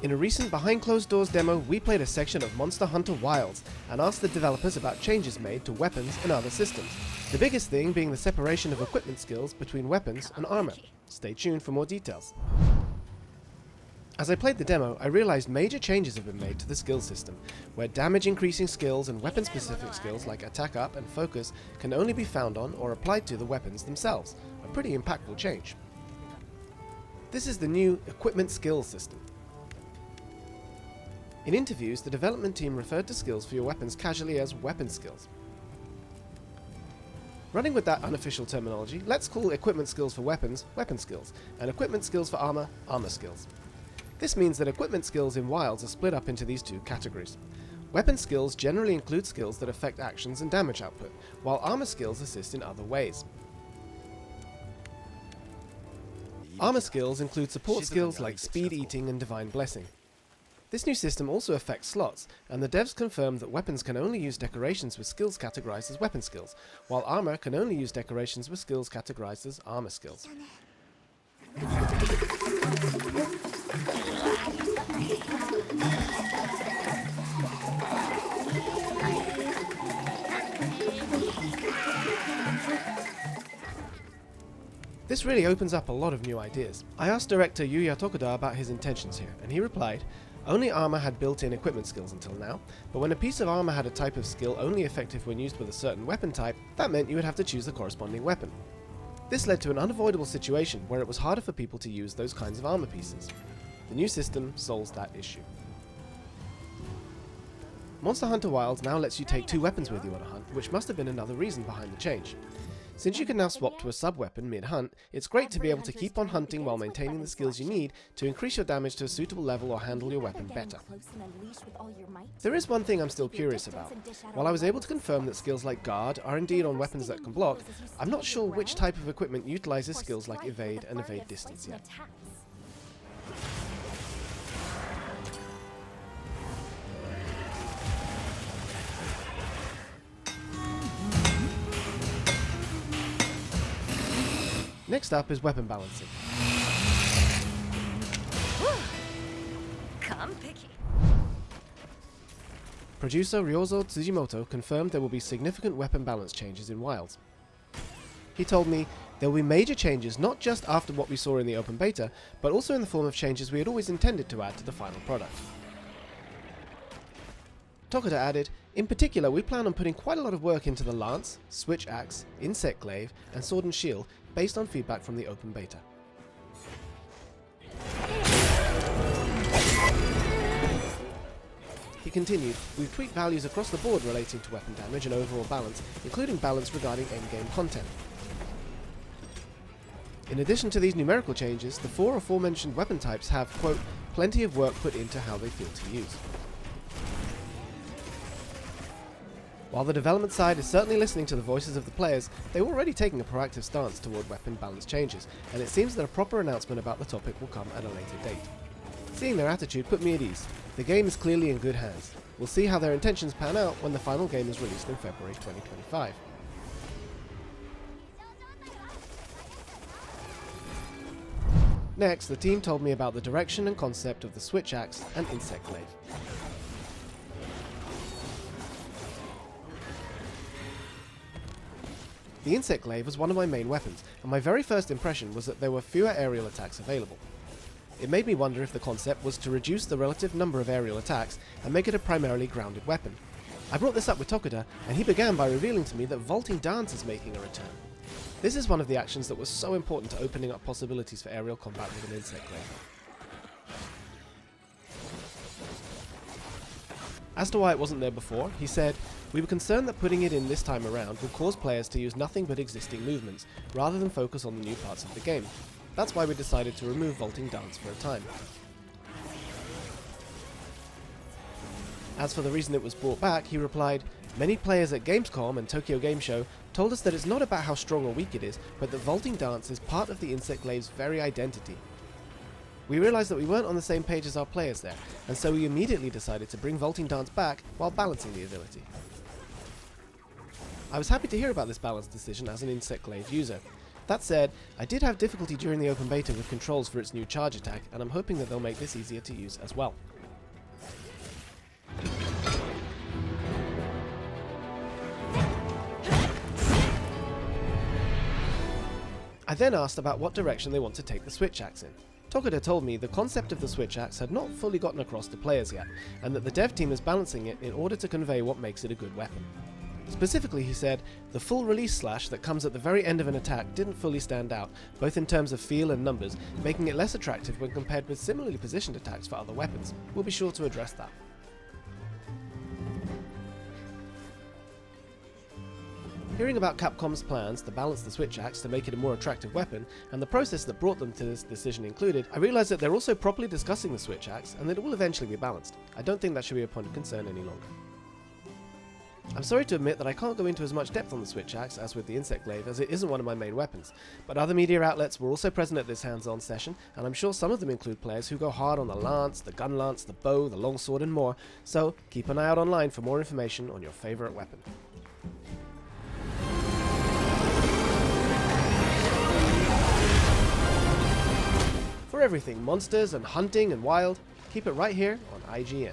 In a recent Behind Closed Doors demo, we played a section of Monster Hunter Wilds and asked the developers about changes made to weapons and other systems. The biggest thing being the separation of equipment skills between weapons and armor. Stay tuned for more details. As I played the demo, I realized major changes have been made to the skill system, where damage increasing skills and weapon specific skills like attack up and focus can only be found on or applied to the weapons themselves, a pretty impactful change. This is the new equipment skills system. In interviews, the development team referred to skills for your weapons casually as weapon skills. Running with that unofficial terminology, let's call equipment skills for weapons, weapon skills, and equipment skills for armor, armor skills. This means that equipment skills in Wilds are split up into these two categories. Weapon skills generally include skills that affect actions and damage output, while armor skills assist in other ways. Armor skills include support skills like Speed Eating and Divine Blessing. This new system also affects slots, and the devs confirmed that weapons can only use decorations with skills categorized as weapon skills, while armor can only use decorations with skills categorized as armor skills. This really opens up a lot of new ideas. I asked director Yuya Tokuda about his intentions here, and he replied, "Only armor had built-in equipment skills until now, but when a piece of armor had a type of skill only effective when used with a certain weapon type, that meant you would have to choose the corresponding weapon. This led to an unavoidable situation where it was harder for people to use those kinds of armor pieces. The new system solves that issue." Monster Hunter Wilds now lets you take two weapons with you on a hunt, which must have been another reason behind the change. Since you can now swap to a sub-weapon mid-hunt, it's great to be able to keep on hunting while maintaining the skills you need to increase your damage to a suitable level or handle your weapon better. There is one thing I'm still curious about. While I was able to confirm that skills like Guard are indeed on weapons that can block, I'm not sure which type of equipment utilizes skills like Evade and Evade Distance yet. Next up is weapon balancing. Producer Ryozo Tsujimoto confirmed there will be significant weapon balance changes in Wilds. He told me there will be major changes not just after what we saw in the open beta, but also in the form of changes we had always intended to add to the final product. Tokuda added, "In particular, we plan on putting quite a lot of work into the Lance, Switch Axe, Insect Glaive, and Sword and Shield based on feedback from the open beta." He continued, "We've tweaked values across the board relating to weapon damage and overall balance, including balance regarding endgame content. In addition to these numerical changes, the four aforementioned weapon types have, quote, plenty of work put into how they feel to use." While the development side is certainly listening to the voices of the players, they were already taking a proactive stance toward weapon balance changes, and it seems that a proper announcement about the topic will come at a later date. Seeing their attitude put me at ease. The game is clearly in good hands. We'll see how their intentions pan out when the final game is released in February 2025. Next, the team told me about the direction and concept of the Switch Axe and Insect Glaive. The Insect Glaive was one of my main weapons, and my very first impression was that there were fewer aerial attacks available. It made me wonder if the concept was to reduce the relative number of aerial attacks and make it a primarily grounded weapon. I brought this up with Tokuda, and he began by revealing to me that Vaulting Dance is making a return. This is one of the actions that was so important to opening up possibilities for aerial combat with an Insect Glaive. As to why it wasn't there before, he said, "We were concerned that putting it in this time around would cause players to use nothing but existing movements, rather than focus on the new parts of the game. That's why we decided to remove Vaulting Dance for a time." As for the reason it was brought back, he replied, "Many players at Gamescom and Tokyo Game Show told us that it's not about how strong or weak it is, but that Vaulting Dance is part of the Insect Glaive's very identity. We realized that we weren't on the same page as our players there, and so we immediately decided to bring Vaulting Dance back while balancing the ability." I was happy to hear about this balance decision as an Insect Glaive user. That said, I did have difficulty during the open beta with controls for its new charge attack, and I'm hoping that they'll make this easier to use as well. I then asked about what direction they want to take the switch axe in. Tokuda told me the concept of the switch axe had not fully gotten across to players yet, and that the dev team is balancing it in order to convey what makes it a good weapon. Specifically, he said, the full release slash that comes at the very end of an attack didn't fully stand out, both in terms of feel and numbers, making it less attractive when compared with similarly positioned attacks for other weapons. We'll be sure to address that. Hearing about Capcom's plans to balance the switch axe to make it a more attractive weapon, and the process that brought them to this decision included, I realised that they're also properly discussing the switch axe and that it will eventually be balanced. I don't think that should be a point of concern any longer. I'm sorry to admit that I can't go into as much depth on the switch axe as with the insect glaive, as it isn't one of my main weapons, but other media outlets were also present at this hands-on session, and I'm sure some of them include players who go hard on the lance, the gun lance, the bow, the longsword and more, so keep an eye out online for more information on your favourite weapon. For everything monsters and hunting and wild, keep it right here on IGN.